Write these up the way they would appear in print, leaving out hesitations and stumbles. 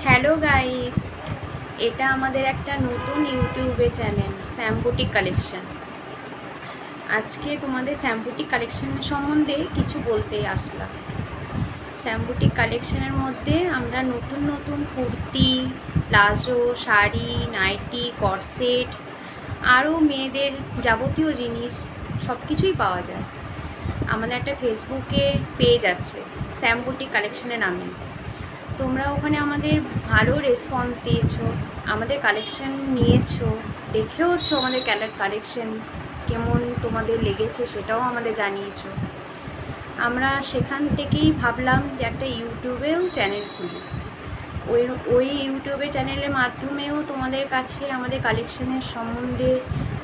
Hello guys, এটা আমাদের একটা নতুন ইউটিউবে চ্যানেল শ্যাম্পুটিক কালেকশন। আজকে তোমাদের শ্যাম্পুটিক কালেকশন সম্বন্ধে কিছু বলতে আসলাম। শ্যাম্পুটিক কালেকশনের মধ্যে আমরা নতুন নতুন kurti, palazzo, sari, nightie, corset, আরও মেয়েদের যাবতীয় জিনিস সব কিছুই পাওয়া যায়। আমাদের একটা ফেসবুকে পেজ আছে শ্যাম্পুটিক কালেকশনের নামে। তোমরা ওখানে আমাদের ভালো রেসপন্স দিয়েছো, আমাদের কালেকশন নিয়েছো, দেখেওছো আমাদের কালেকশন কেমন তোমাদের লেগেছে সেটাও আমাদের জানিয়েছো। আমরা সেখান থেকেই ভাবলাম যে একটা ইউটিউবেও চ্যানেল খুলি। ওই ইউটিউবে চ্যানেলের মাধ্যমেও তোমাদের কাছে আমাদের কালেকশনের সম্বন্ধে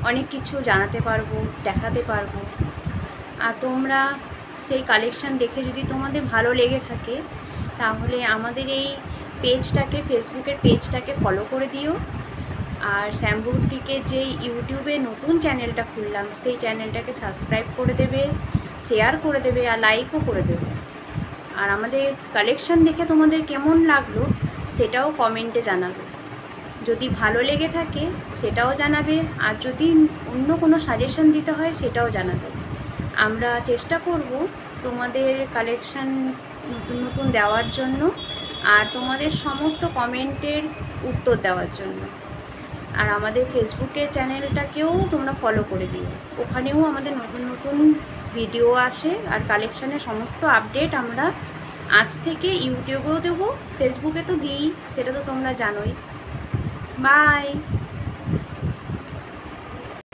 অনেক কিছু জানাতে পারবো, দেখাতে পারবো। আর তোমরা সেই কালেকশন দেখে যদি তোমাদের ভালো লেগে থাকে তাহলে আমাদের এই পেজটাকে, ফেসবুকের পেজটাকে ফলো করে দিও। আর শ্যাম্পুটিকে যে ইউটিউবে নতুন চ্যানেলটা খুললাম সেই চ্যানেলটাকে সাবস্ক্রাইব করে দেবে, শেয়ার করে দেবে আর লাইকও করে দেবে। আর আমাদের কালেকশন দেখে তোমাদের কেমন লাগলো সেটাও কমেন্টে জানাবে। যদি ভালো লেগে থাকে সেটাও জানাবে, আর যদি অন্য কোনো সাজেশন দিতে হয় সেটাও জানাবে। আমরা চেষ্টা করব তোমাদের কালেকশন নতুন নতুন দেওয়ার জন্য আর তোমাদের সমস্ত কমেন্টের উত্তর দেওয়ার জন্য। আর আমাদের ফেসবুকের চ্যানেলটাকেও তোমরা ফলো করে দিও, ওখানেও আমাদের নতুন নতুন ভিডিও আসে আর কালেকশানের সমস্ত আপডেট আমরা আজ থেকে ইউটিউবেও দেবো, ফেসবুকে তো দিই, সেটা তো তোমরা জানোই। বাই।